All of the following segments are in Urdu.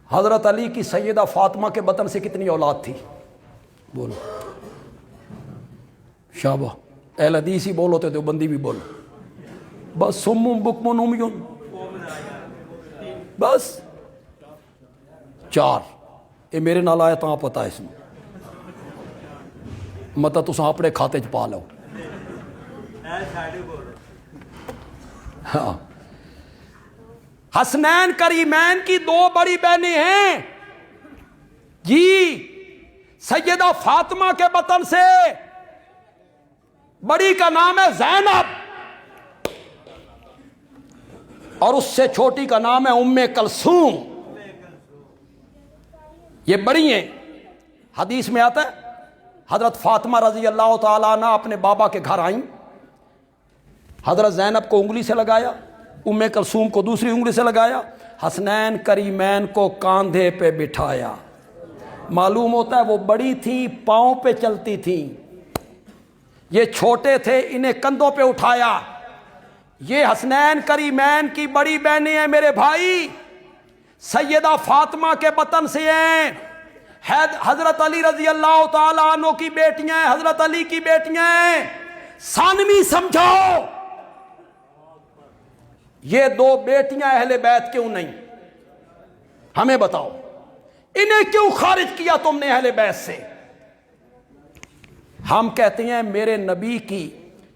حضرت علی کی سیدہ فاطمہ کے بطن سے کتنی اولاد تھی؟ بولو شابہ، اہل حدیث ہی بولو تو دیوبندی بھی بولو، بس سمم بکم عمیون، بس 4 یہ میرے نال آیا تاں پتہ ہے اس میں مطلب تساں اپنے کھاتے چ پا لو۔ ہاں، حسنین کریمین کی 2 بڑی بہنیں ہیں جی، سیدہ فاطمہ کے بطن سے بڑی کا نام ہے زینب اور اس سے چھوٹی کا نام ہے ام کلثوم۔ یہ بڑی ہیں۔ حدیث میں آتا ہے حضرت فاطمہ رضی اللہ تعالیٰ عنہ اپنے بابا کے گھر آئیں، حضرت زینب کو انگلی سے لگایا، ام کلثوم کو دوسری انگلی سے لگایا، حسنین کریمین کو کاندھے پہ بٹھایا۔ معلوم ہوتا ہے وہ بڑی تھیں، پاؤں پہ چلتی تھیں، یہ چھوٹے تھے، انہیں کندھوں پہ اٹھایا۔ یہ حسنین کریمین کی بڑی بہنیں ہیں میرے بھائی، سیدہ فاطمہ کے بطن سے ہیں، حضرت علی رضی اللہ تعالیٰ عنہ کی بیٹیاں ہیں، حضرت علی کی بیٹیاں ہیں۔ ثانوی سمجھاؤ، یہ 2 بیٹیاں اہل بیت کیوں نہیں؟ ہمیں بتاؤ، انہیں کیوں خارج کیا تم نے اہل بیت سے؟ ہم کہتے ہیں میرے نبی کی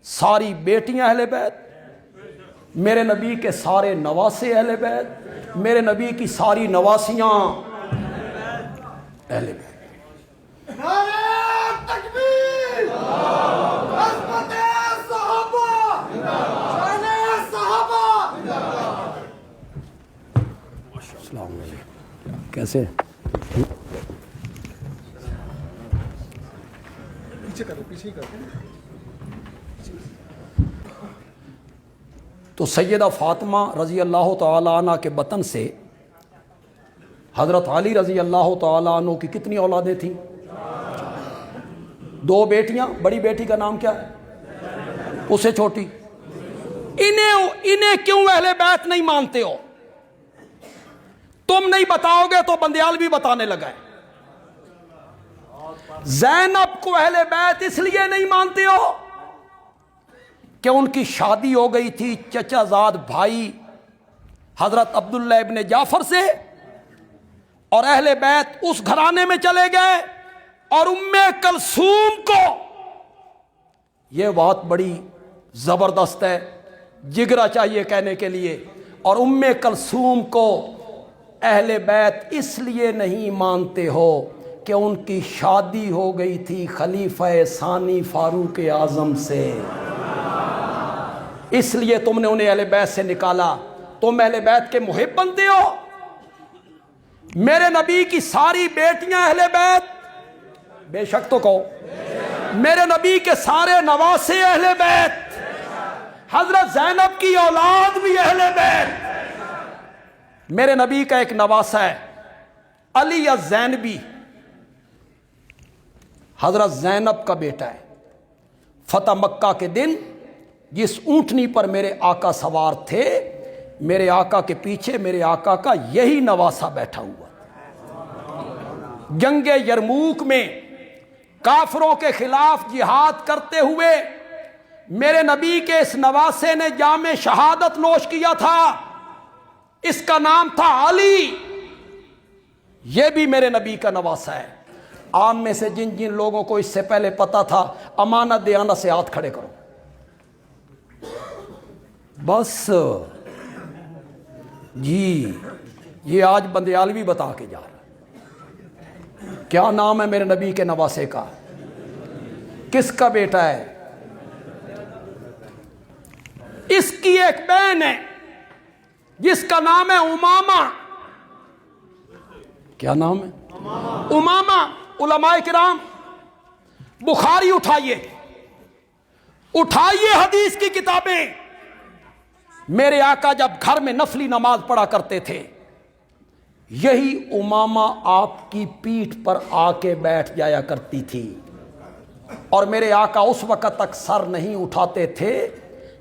ساری بیٹیاں اہل بیت، میرے نبی کے سارے نواسے اہل بیت، میرے نبی کی ساری نواسیاں اہل بیت۔ نعرہ تکبیر، عظمت صحابہ، شان صحابہ۔ السلام علیکم، کیسے؟ پیچھے کرو، پیچھے کرو۔ تو سیدہ فاطمہ رضی اللہ تعالیٰ عنہ کے بطن سے حضرت علی رضی اللہ تعالیٰ عنہ کی کتنی اولادیں تھیں؟ 2 بیٹیاں، بڑی بیٹی کا نام کیا ہے؟ اس سے چھوٹی۔ انہیں کیوں اہل بیت نہیں مانتے ہو؟ تم نہیں بتاؤ گے تو بندیال بھی بتانے لگا ہے۔ زینب کو اہل بیت اس لیے نہیں مانتے ہو کہ ان کی شادی ہو گئی تھی چچا زاد بھائی حضرت عبداللہ ابن جعفر سے، اور اہل بیت اس گھرانے میں چلے گئے، اور ام کلثوم کو، یہ بات بڑی زبردست ہے، جگرا چاہیے کہنے کے لیے، اور ام کلثوم کو اہل بیت اس لیے نہیں مانتے ہو کہ ان کی شادی ہو گئی تھی خلیفہ ثانی فاروق اعظم سے، اس لیے تم نے انہیں اہل بیت سے نکالا۔ تم اہل بیت کے محب بنتے ہو؟ میرے نبی کی ساری بیٹیاں اہل بیت، بے شک تو کہو، میرے نبی کے سارے نواسے اہل بیت، حضرت زینب کی اولاد بھی اہل بیت۔ میرے نبی کا ایک نواسہ ہے علی الزینبی، حضرت زینب کا بیٹا ہے۔ فتح مکہ کے دن جس اونٹنی پر میرے آقا سوار تھے، میرے آقا کے پیچھے میرے آقا کا یہی نواسہ بیٹھا ہوا۔ جنگ یرموک میں کافروں کے خلاف جہاد کرتے ہوئے میرے نبی کے اس نواسے نے جام شہادت نوش کیا تھا، اس کا نام تھا علی، یہ بھی میرے نبی کا نواسہ ہے۔ عام میں سے جن جن لوگوں کو اس سے پہلے پتا تھا، امانت دیانت سے ہاتھ کھڑے کرو۔ بس جی، یہ آج بندیالوی بتا کے جا رہا ہے۔ کیا نام ہے میرے نبی کے نواسے کا؟ کس کا بیٹا ہے؟ اس کی ایک بہن ہے جس کا نام ہے امامہ۔ کیا نام ہے؟ امامہ۔ علماء کرام بخاری اٹھائیے حدیث کی کتابیں۔ میرے آقا جب گھر میں نفلی نماز پڑھا کرتے تھے، یہی امامہ آپ کی پیٹھ پر آ کے بیٹھ جایا کرتی تھی، اور میرے آقا اس وقت تک سر نہیں اٹھاتے تھے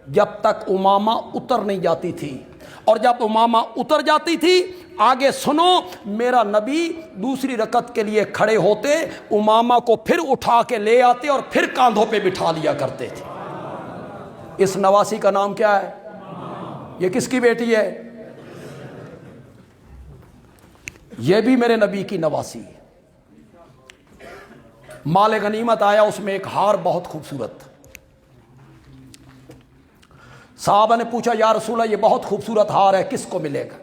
جب تک امامہ اتر نہیں جاتی تھی، اور جب امامہ اتر جاتی تھی آگے سنو، میرا نبی دوسری رکعت کے لیے کھڑے ہوتے، امامہ کو پھر اٹھا کے لے آتے اور پھر کاندھوں پہ بٹھا لیا کرتے تھے۔ اس نواسی کا نام کیا ہے؟ یہ کس کی بیٹی ہے؟ یہ بھی میرے نبی کی نواسی ہے۔ مال غنیمت آیا، اس میں ایک ہار بہت خوبصورت تھا۔ صحابہ نے پوچھا یا رسول اللہ یہ بہت خوبصورت ہار ہے، کس کو ملے گا؟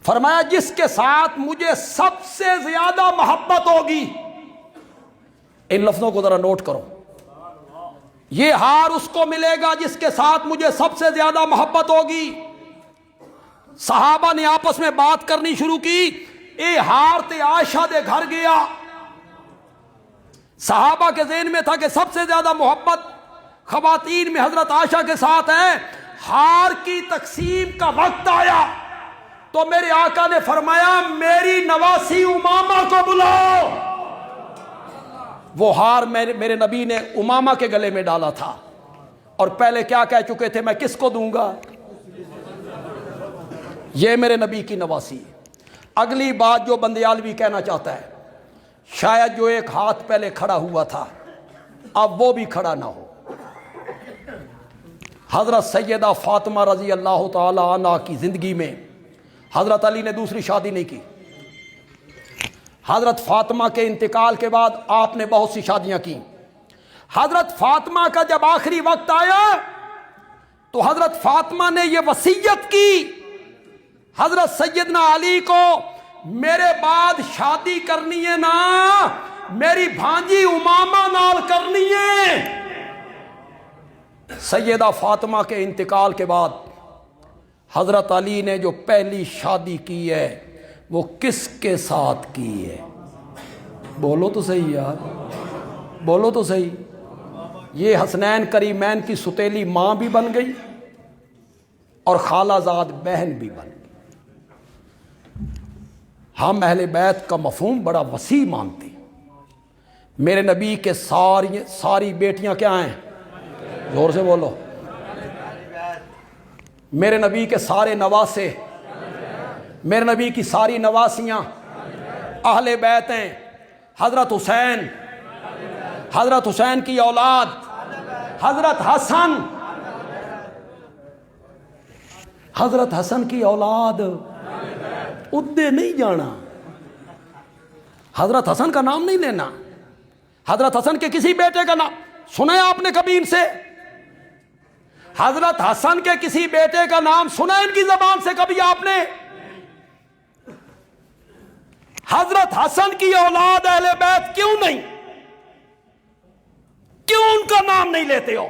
فرمایا جس کے ساتھ مجھے سب سے زیادہ محبت ہوگی۔ ان لفظوں کو ذرا نوٹ کرو، یہ ہار اس کو ملے گا جس کے ساتھ مجھے سب سے زیادہ محبت ہوگی۔ صحابہ نے آپس میں بات کرنی شروع کی، اے ہار تے عائشہ دے گھر گیا۔ صحابہ کے ذہن میں تھا کہ سب سے زیادہ محبت خواتین میں حضرت عائشہ کے ساتھ ہے۔ ہار کی تقسیم کا وقت آیا تو میرے آقا نے فرمایا میری نواسی امامہ کو بلاؤ۔ وہ ہار میرے نبی نے امامہ کے گلے میں ڈالا تھا، اور پہلے کیا کہہ چکے تھے، میں کس کو دوں گا؟ یہ میرے نبی کی نواسی۔ اگلی بات جو بندیالوی کہنا چاہتا ہے، شاید جو ایک ہاتھ پہلے کھڑا ہوا تھا اب وہ بھی کھڑا نہ ہو۔ حضرت سیدہ فاطمہ رضی اللہ تعالی عنہ کی زندگی میں حضرت علی نے دوسری شادی نہیں کی۔ حضرت فاطمہ کے انتقال کے بعد آپ نے بہت سی شادیاں کی۔ حضرت فاطمہ کا جب آخری وقت آیا تو حضرت فاطمہ نے یہ وصیت کی حضرت سیدنا علی کو، میرے بعد شادی کرنی ہے نا میری بھانجی امامہ نال کرنی ہے۔ سیدہ فاطمہ کے انتقال کے بعد حضرت علی نے جو پہلی شادی کی ہے وہ کس کے ساتھ کی ہے؟ بولو تو صحیح یار، بولو تو صحیح۔ یہ حسنین کریمین کی ستیلی ماں بھی بن گئی اور خالہ زاد بہن بھی بن گئی۔ ہم اہل بیت کا مفہوم بڑا وسیع مانتے ہیں۔ میرے نبی کے ساری بیٹیاں کیا ہیں؟ زور سے بولو۔ میرے نبی کے سارے نواسے، میرے نبی کی ساری نواسیاں اہل بیت ہیں۔ حضرت حسین، حضرت حسین کی اولاد حضرت حسن، حضرت حسن کی اولاد ادے نہیں جانا، حضرت حسن کا نام نہیں لینا۔ حضرت حسن کے کسی بیٹے کا نام سنا ہے آپ نے کبھی ان سے؟ حضرت حسن کے کسی بیٹے کا نام سنا ہے ان کی زبان سے کبھی آپ نے؟ حضرت حسن کی اولاد اہل بیت کیوں نہیں؟ کیوں ان کا نام نہیں لیتے ہو؟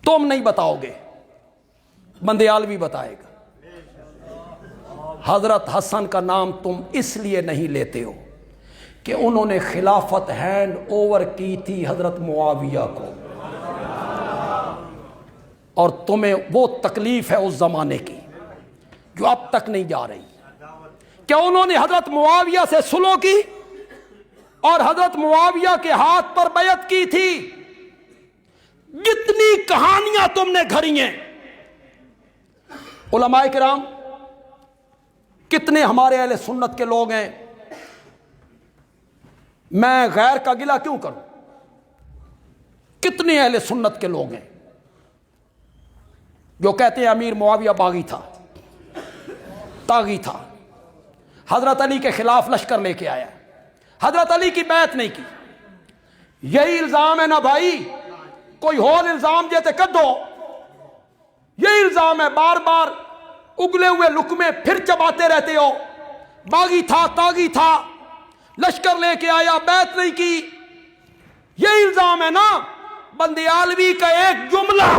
تم نہیں بتاؤ گے، بندیالوی بتائے گا۔ حضرت حسن کا نام تم اس لیے نہیں لیتے ہو کہ انہوں نے خلافت ہینڈ اوور کی تھی حضرت معاویہ کو، اور تمہیں وہ تکلیف ہے اس زمانے کی جو اب تک نہیں جا رہی۔ کیا انہوں نے حضرت معاویہ سے صلح کی اور حضرت معاویہ کے ہاتھ پر بیعت کی تھی؟ جتنی کہانیاں تم نے گھڑی ہیں، علماء کرام کتنے ہمارے اہل سنت کے لوگ ہیں، میں غیر کا گلہ کیوں کروں؟ کتنے اہل سنت کے لوگ ہیں جو کہتے ہیں امیر معاویہ باغی تھا، طاغی تھا، حضرت علی کے خلاف لشکر لے کے آیا، حضرت علی کی بیعت نہیں کی۔ یہی الزام ہے نا بھائی، کوئی اور الزام دیتے کر دو، یہی الزام ہے، بار بار اگلے ہوئے لقمے پھر چباتے رہتے ہو۔ باغی تھا، طاغی تھا، لشکر لے کے آیا، بیعت نہیں کی، یہی الزام ہے نا۔ بندیالوی کا ایک جملہ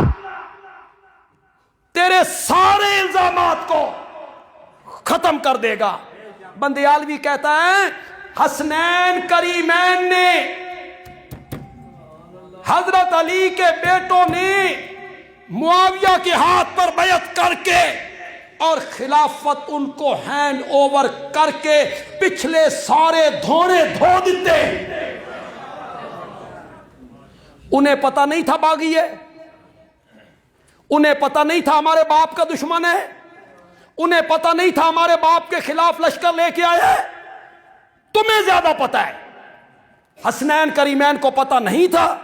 تیرے سارے الزامات کو ختم کر دے گا۔ بندیالوی کہتا ہے حسنین کریمین نے، حضرت علی کے بیٹوں نے معاویہ کے ہاتھ پر بیعت کر کے اور خلافت ان کو ہینڈ اوور کر کے پچھلے سارے دھونے دھو دیتے۔ انہیں پتہ نہیں تھا باغی ہے، انہیں پتہ نہیں تھا ہمارے باپ کا دشمن ہے، انہیں پتہ نہیں تھا ہمارے باپ کے خلاف لشکر لے کے آئے، تمہیں زیادہ پتہ ہے۔ حسنین کریمین کو پتہ نہیں تھا،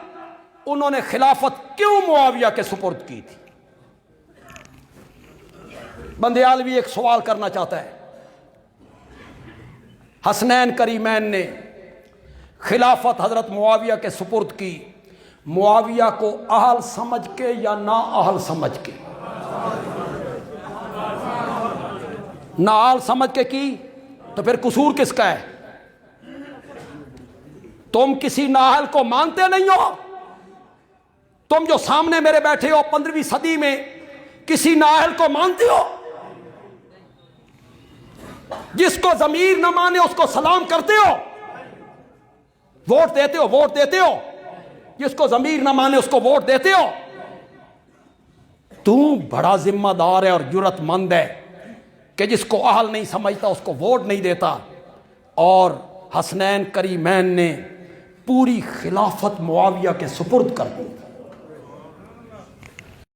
انہوں نے خلافت کیوں معاویہ کے سپرد کی تھی؟ بندیالوی ایک سوال کرنا چاہتا ہے، حسنین کریمین نے خلافت حضرت معاویہ کے سپرد کی، معاویہ کو اہل سمجھ کے یا نا اہل سمجھ کے؟ نا اہل سمجھ کے کی تو پھر قصور کس کا ہے؟ تم کسی نااہل کو مانتے نہیں ہو؟ تم جو سامنے میرے بیٹھے ہو 15ویں صدی میں کسی نااہل کو مانتے ہو؟ جس کو ضمیر نہ مانے اس کو سلام کرتے ہو، ووٹ دیتے ہو، ووٹ دیتے ہو، جس کو ضمیر نہ مانے اس کو ووٹ دیتے ہو۔ تو بڑا ذمہ دار ہے اور جرأت مند ہے کہ جس کو اہل نہیں سمجھتا اس کو ووٹ نہیں دیتا۔ اور حسنین کریمین نے پوری خلافت معاویہ کے سپرد کر دی۔